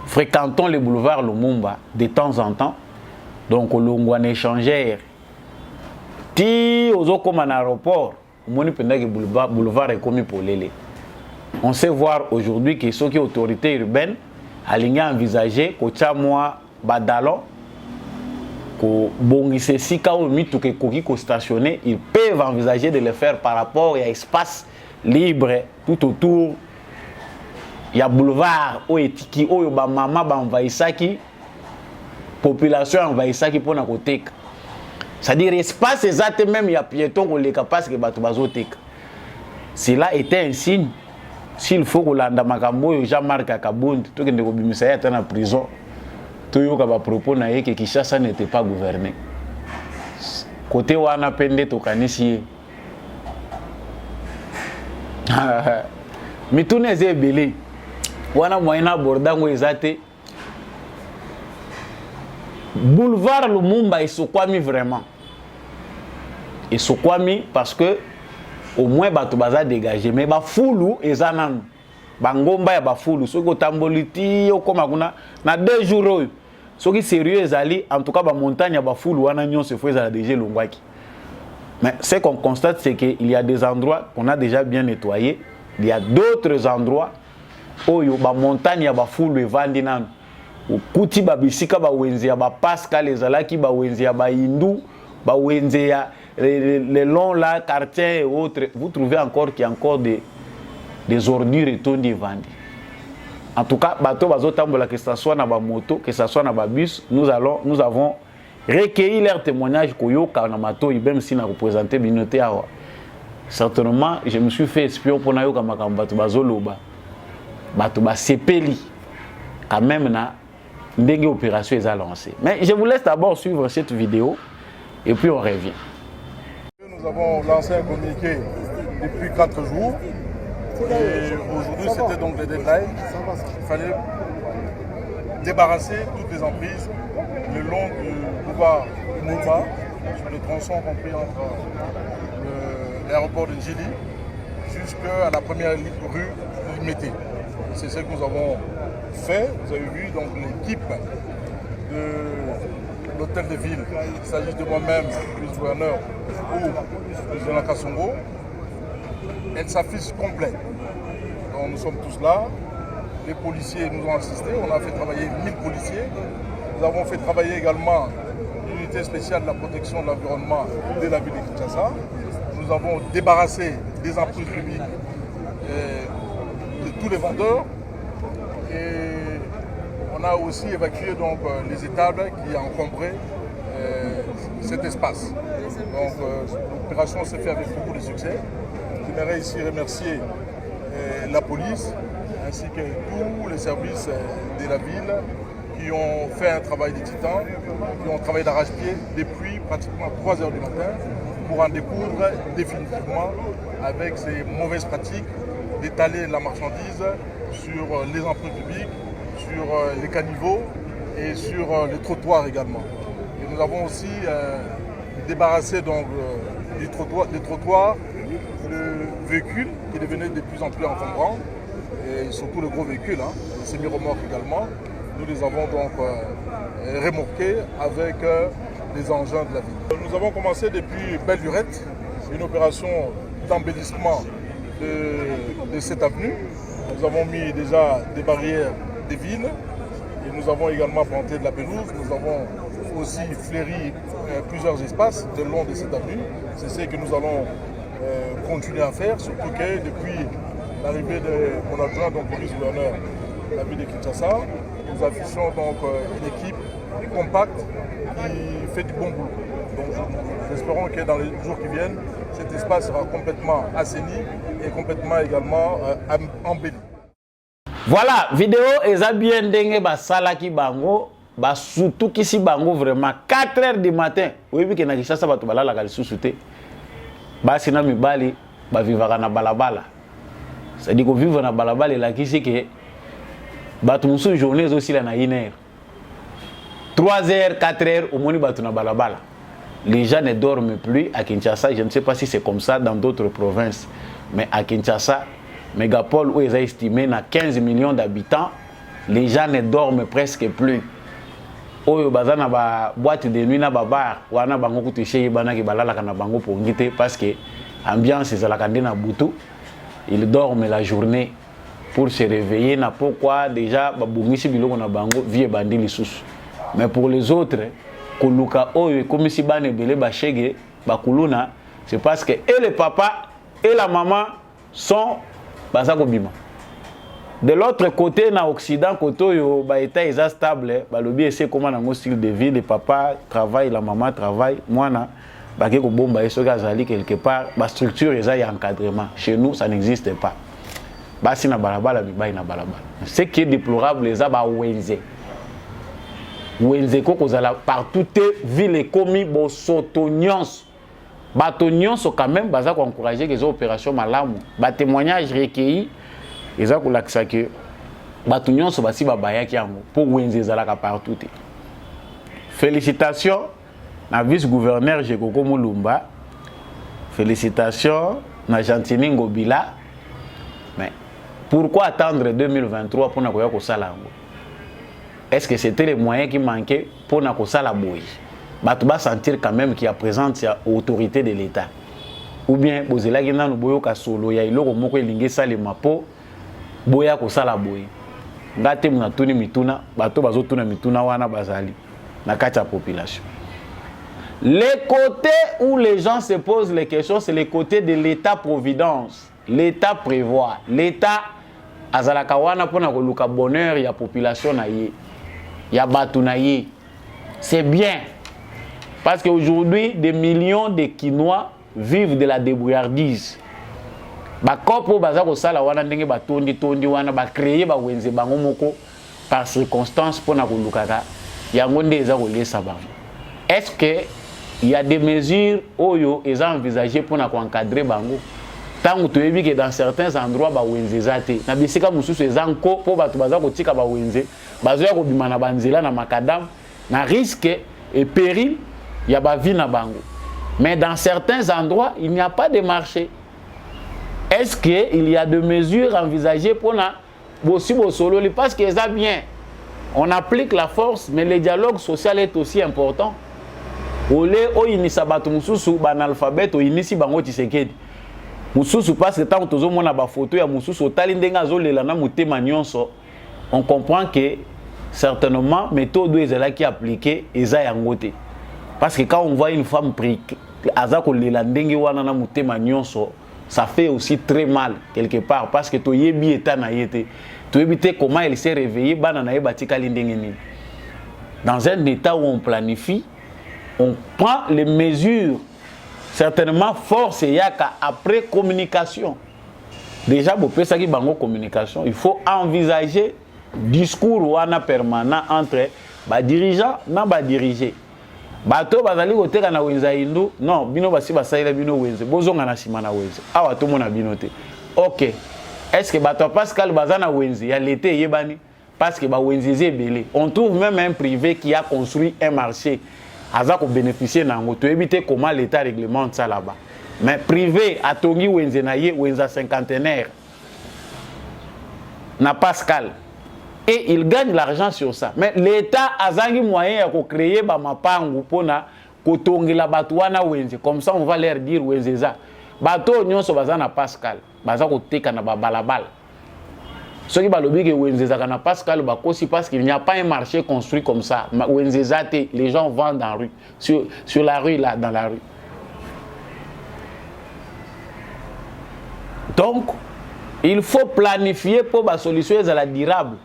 fréquentons le boulevard Lumumba de temps en temps, donc au Longouane échangère, ti aux comme un aéroport, boulevard est commis pour l'élé. On sait voir aujourd'hui que ceux qui sont autorités urbaines alignent envisager que moi badalo que bongise sika ou mitu que koki ko stationner, ils peuvent envisager de le faire par rapport à espace libre tout autour. Il y a boulevard où etiki où ba mama ba envahissaki population envahissaki pour na côté. C'est-à-dire espace exact même il y a piéton qu'on les capables que bato bazotek. Cela était un signe. S'il faut que l'anda makambo Jean-Marc Kabund to que ndeko bimisa ya tana prison. To yoka ba propos na yeke Kinshasa n'était pas gouverné. Côté wana pende to kanisi. Mitune zebele. Wana moyena bordango ezate. Boulevard Lumumba est sokwami vraiment. Et sokwami parce que au moins bato baza dégagé mais ba fulu ezanan. Bangomba ya ba fulu soko tamboliti okoma kuna na 2 jours. Soki sérieux ezali en tout cas ba montagne ya ba fulu wana nyon se faut ezala déjà longwaki. Mais ce qu'on constate c'est qu'il y a des endroits qu'on a déjà bien nettoyés, il y a d'autres endroits où ba montagne ya ba fulu evandi nanu. Kuti ba bisika ba wenze ya ba Pascal ezalaki ba wenze ya ba Hindu ba wenze ya les longs là quartiers et autres, vous trouvez encore qu'il y a encore des ordures et tout des vendus. En tout cas bateau bazotambola que ça soit na ba moto que ça soit na ba bus, nous avons recueilli leur témoignage koyoka na mato même si na représenter binoté awa. Certainement je me suis fait espion pour na yoka makambo bato bazoloba bato ba sepeli quand même na ndenge opération est lancée. Mais je vous laisse d'abord suivre cette vidéo et puis on revient. Nous avons lancé un communiqué depuis 4 jours et aujourd'hui c'était donc le deadline. Il fallait débarrasser toutes les emprises le long du boulevard Lumumba sur le tronçon compris entre l'aéroport de Njili jusqu'à la première rue Limité. C'est ce que nous avons fait, vous avez vu donc l'équipe de l'hôtel de ville, il s'agit de moi-même, vice-gouverneur, ou le général Kassongo, elle s'affiche complète. Donc nous sommes tous là, les policiers nous ont assistés, on a fait travailler 1000 policiers, nous avons fait travailler également l'unité spéciale de la protection de l'environnement de la ville de Kinshasa, nous avons débarrassé des emprises publiques de tous les vendeurs et on a aussi évacué donc, les étables qui encombraient cet espace. Donc l'opération s'est faite avec beaucoup de succès. J'aimerais ici remercier la police ainsi que tous les services de la ville qui ont fait un travail de titan, qui ont travaillé d'arrache-pied depuis pratiquement 3 h du matin pour en découdre définitivement avec ces mauvaises pratiques d'étaler la marchandise sur les emprises publiques, sur les caniveaux et sur les trottoirs également. Et nous avons aussi débarrassé donc, des trottoirs, le véhicule qui devenait de plus en plus encombrant, et surtout le gros véhicule, hein, les semi-remorques également. Nous les avons donc remorqués avec les engins de la ville. Nous avons commencé depuis Belle Lurette une opération d'embellissement de cette avenue. Nous avons mis déjà des barrières des villes et nous avons également planté de la pelouse. Nous avons aussi fleuri plusieurs espaces le long de cette avenue. C'est ce que nous allons continuer à faire, surtout que depuis l'arrivée de mon adjoint, donc le vice-gouverneur de la ville de Kinshasa, nous affichons donc une équipe compacte qui fait du bon boulot. Donc nous espérons que dans les jours qui viennent, cet espace sera complètement assaini et complètement également embelli. Voilà, vidéo eza bien ndenge basalaki bango, surtout kisi bango vraiment 4 h du matin. Oui, que na Kinshasa bato balalaka lisusu te. Basi na mibali bavivaka na balabala. C'est-à-dire que vivre na balabala elakisi ke bato musu journée aussi la na 1 h. 3 h, 4 h au moni bato na balabala. Les gens ne dorment plus à Kinshasa. Je ne sais pas si c'est comme ça dans d'autres provinces, mais à Kinshasa, mégapole où ils ont estimé à 15 millions d'habitants, les gens ne dorment presque plus. Oyo bazana ba boîte de nuit na ba bar, wana bango kutishe bana ki balala kana bango pour ngité parce que ambiance za la kandina butu, ils dorment la journée pour se réveiller na pourquoi déjà ba bungisi biloko na bango vie bandi lisusu. Mais pour les autres, koluka oyo comme si bane belé ba chege ba kuluna, c'est parce que et le papa et la maman sont bazako bima. De l'autre côté, dans l'Occident, côté où l'État est stable, le c'est comment un style de vie, le papa travaille, la maman travaille, moi, quelque part, la structure est encadrement. Chez nous, ça n'existe pas. Ce qui est déplorable, les abats Wenze. Wenze, partout, ville et commis, Bosotonions. Batonions sont quand même encourager les opérations malamu. Témoignage recueilli. Et ça, c'est que Batunion se basi babaya qui pour Wenze zalaka partout. Félicitations à vice-gouverneur Jekoko Mulumba. Félicitations à Gentini Ngobila. Mais pourquoi attendre 2023 pour nakoya ko sala? Est-ce que c'était les moyens qui manquaient pour nakoya sala boy? Batu ba sentir quand même qu'il y a présence autorité de l'État. Ou bien bozela ki nanu boyo ka solo ya iloko moko elingi salema po boya ko sala boy. Ngate muna tuni mituna, bato bazo tuna mituna wana bazali na kati ya population. Les côtés où les gens se posent les questions, c'est les côtés de l'État-providence. L'État prévoit. L'État azalaka wana pona ko luka bonheur ya population na ye. Ya batu na ye. C'est bien. Parce qu'aujourd'hui, des millions de Kinois vivent de la débrouillardise. Bakopo bazako sala wana ndenge batondi wana ba créer ba wenze bango moko par circonstance pona ko lukaka yango nde eza ko lesa bango. Est-ce que il y a des mesures oyo eza envisagées pour encadrer bango? Tant que tu que dans certains endroits ba wenze zate na bisika mususu ezanko po batu bazako tika ba wenze bazoya ko bimana banzela na makadam na risque et péril ya ba vie na bango. Mais dans certains endroits, il n'y a pas de marché. Est-ce qu'il y a des mesures envisagées pour bossi bosolo parce que ça bien. On applique la force, mais le dialogue social est aussi important. Olé o inisa bato mususu banalphabète o inisi bango Tshisekedi. Mususu parce que tant tozo mona ba photo ya mususu otali ndenga zolela na mutema nyonso. On comprend que certainement méthode ezala qui appliquée eza yangote. Parce que quand on voit une femme pris aza ko lela ndenge wana na mutema nyonso, ça fait aussi très mal quelque part parce que to yebi eta na yete. To yebi comment elle s'est réveillée bana na yeba tikali ndenge ni. Dans un état où on planifie, on prend les mesures certainement force et yaka après communication. Déjà pour ça qui bango communication, il faut envisager discours wana permanent entre ba dirigeant na ba dirigé. Bato bazali koteka na wenza indu non bino basi basaila bino wenze bozonga na sima na wenze awa to mona bino te. OK. Est-ce que bato Pascal bazana wenze ya l'été yebani parce que ba wenze zebele. On trouve même un privé qui a construit un marché azako bénéficier nango to éviter comment l'état réglemente ça là-bas. Mais privé atongi wenze na ye wenza cinquantenaire na Pascal. Et il gagne l'argent sur ça. Mais l'État a zangi moyen de créer ba mapangu pona kotongela batu wana wenze. Comme ça on va leur dire wenze za. Bato nyonso bazana Pascal. Baza koteka na balabala. Ceux qui balobi que wenze za kana Pascal bakosi parce qu'il n'y a pas un marché construit comme ça. Wenze za te, les gens vendent dans la rue sur la rue là dans la rue. Donc il faut planifier pour la solution à la durable.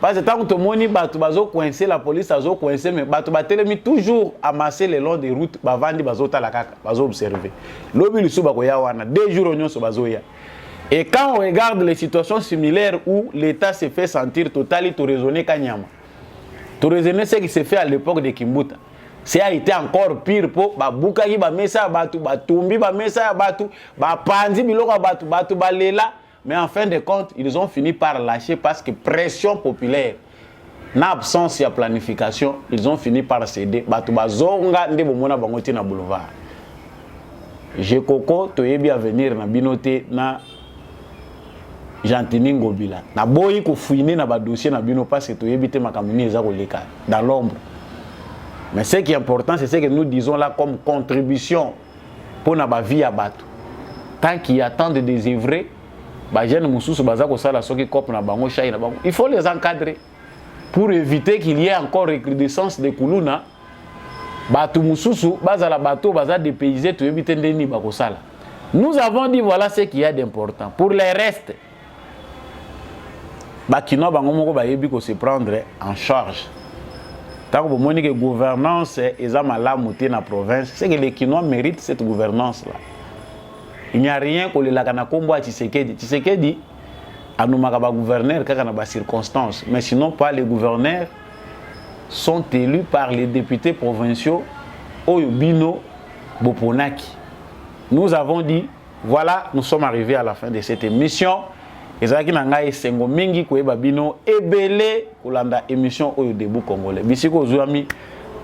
Parce que tant que tout le monde bato bazo coincer la police bazo coincer mais bato batelemi toujours amasser le long des routes bavandi bazo ta la kaka bazo observer. Lobi lusu bakoya wana 2 jours onyo so bazo ya. Et quand on regarde les situations similaires où l'État se fait sentir total to raisonner kanyama. To raisonner ce qui s'est fait à l'époque de Kimbuta. C'est a été encore pire pour babuka ki ba mesa batu batumbi ba mesa batu ba panzi biloko batu balela. Mais en fin de compte, ils ont fini par lâcher parce que pression populaire, n'absence de planification, ils ont fini par céder. Batuba zonga nde bomona bangoti na boulevard. Je koko toyebi à venir na binote na Gentini Ngobila. Na boyi ko fouiner na ba dossier na bino parce que toyebi te makamuni eza koleka dans l'ombre. Mais ce qui est important, c'est ce que nous disons là comme contribution pour na ba vie à batu. Tant qu'il y a tant de désœuvrés, il faut les encadrer pour éviter qu'il y ait encore recrudescence de Kuluna. Nous avons dit voilà ce qu'il y a d'important. Pour les restes, se prendre en charge. Tant que la gouvernance est dans la province, c'est que les Kinois méritent cette gouvernance-là. Il n'y a rien que le Kombo à Tshisekedi. Tshisekedi a nommé un gouverneur car il y a des circonstances. Mais sinon, pas les gouverneurs sont élus par les députés provinciaux Oyobino Boponaki. Nous avons dit, voilà, nous sommes arrivés à la fin de cette émission. Ezaki nanga esengo mingi koyeba bino ebele kolanda émission Oyo Debout Congolais. Bisiko Zouami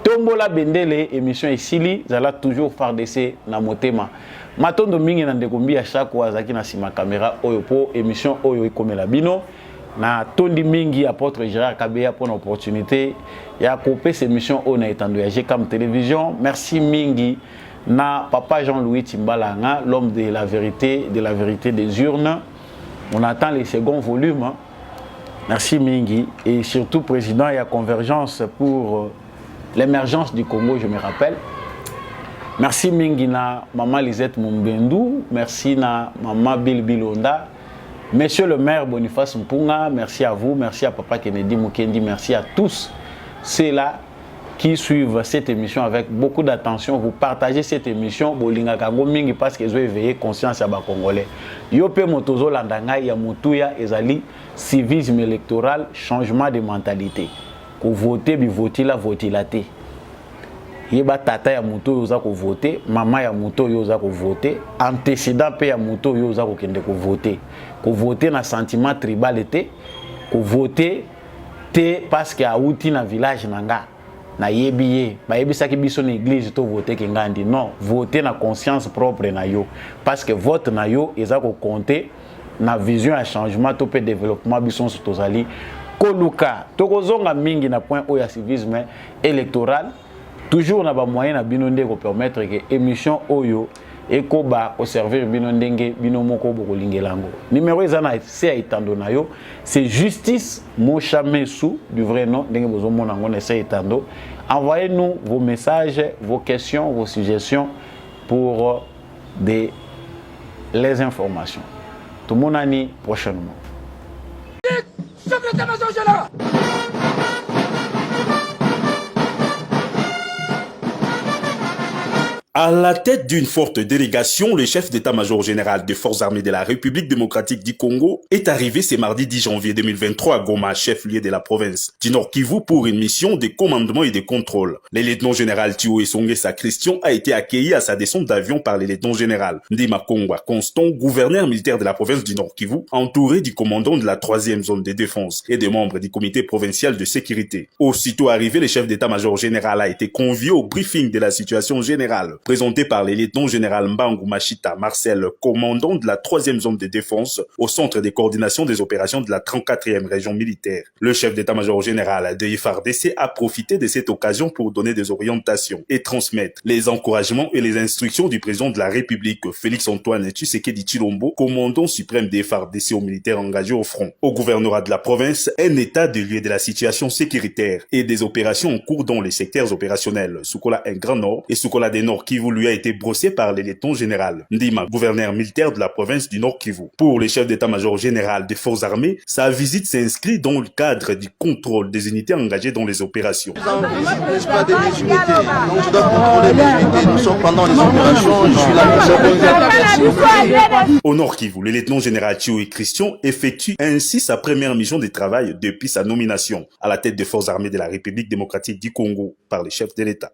Tombola Bendele émission esili zala toujours FARDC na motema. Matondo mingi na ndekombi à chaque fois zaki na sima caméra oyo po émission oyo ikomela bino na tondi mingi apôtre Gérard Kabeya pour l'opportunité ya couper cette émission on a étendu à GCAM télévision. Merci mingi na papa Jean-Louis Timbalanga, l'homme de la vérité des urnes. On attend les seconds volumes. Merci mingi et surtout président il y a convergence pour l'émergence du Congo, je me rappelle. Merci mingi na maman Lisette Mumbendu, merci na maman Bill Bilonda, monsieur le maire Boniface Mpunga, merci à vous, merci à papa Kennedy Mukendi, merci à tous ceux-là qui suivent cette émission avec beaucoup d'attention. Vous partagez cette émission bolinga kango mingi parce qu'ils ont éveillé conscience à ba Congolais. Yope motozo landanga ya mutuya ezali civisme électoral, changement de mentalité. Ko voter bi votila votilate. Yeba tata ya muto yoza ko voter, mama ya muto yoza ko voter, antécédent pe ya muto yoza ko kende ko voter. Ko voter na sentiment tribal été, ko voter te parce que a outi na village nanga. Na yebiye, ba yebisaki biso na église to voter ke ngandi. Non, voter na conscience propre na yo parce que vote na yo eza ko compter na vision ya changement to pe développement biso tozali koluka tokozonga mingi na point oya civisme électoral toujours na ba moyen na bino ndeko permettre que émission oyo ekoba au servir bino ndenge bino moko bokolingelango numéro ezana c'est itando na yo c'est Justice Mochamesu du vrai nom ndenge bozomona ngone c'est itando. Envoyez-nous vos messages, vos questions, vos suggestions pour les informations. Tout le monde a dit prochainement. À la tête d'une forte délégation, le chef d'état-major général des forces armées de la République démocratique du Congo est arrivé ce mardi 10 janvier 2023 à Goma, chef-lieu de la province du Nord Kivu, pour une mission de commandement et de contrôle. Le lieutenant général Thio Esongesa Christian a été accueilli à sa descente d'avion par le lieutenant général Ndima Kongwa Constant, gouverneur militaire de la province du Nord Kivu, entouré du commandant de la 3e zone de défense et des membres du comité provincial de sécurité. Aussitôt arrivé, le chef d'état-major général a été convié au briefing de la situation générale, présenté par le lieutenant général Mbangu Machita Marcel, commandant de la 3e zone de défense au centre de coordination des opérations de la 34e région militaire. Le chef d'état-major général de FARDC a profité de cette occasion pour donner des orientations et transmettre les encouragements et les instructions du président de la République, Félix-Antoine Tshisekedi Tshilombo, commandant suprême des FARDC aux militaires engagés au front. Au gouvernorat de la province, un état de lieu de la situation sécuritaire et des opérations en cours dans les secteurs opérationnels Sukola un Grand Nord et Sukola des Nord Kivu lui a été brossé par le lieutenant général Ndima, gouverneur militaire de la province du Nord Kivu. Pour le chef d'état-major général des forces armées, sa visite s'inscrit dans le cadre du contrôle des unités engagées dans les opérations. Nous pas des unités, donc je dois contrôler les unités. Nous sommes pendant les opérations, je suis là. Au Nord Kivu, le lieutenant général Thio Christian effectue ainsi sa première mission de travail depuis sa nomination à la tête des forces armées de la République démocratique du Congo par le chef de l'État.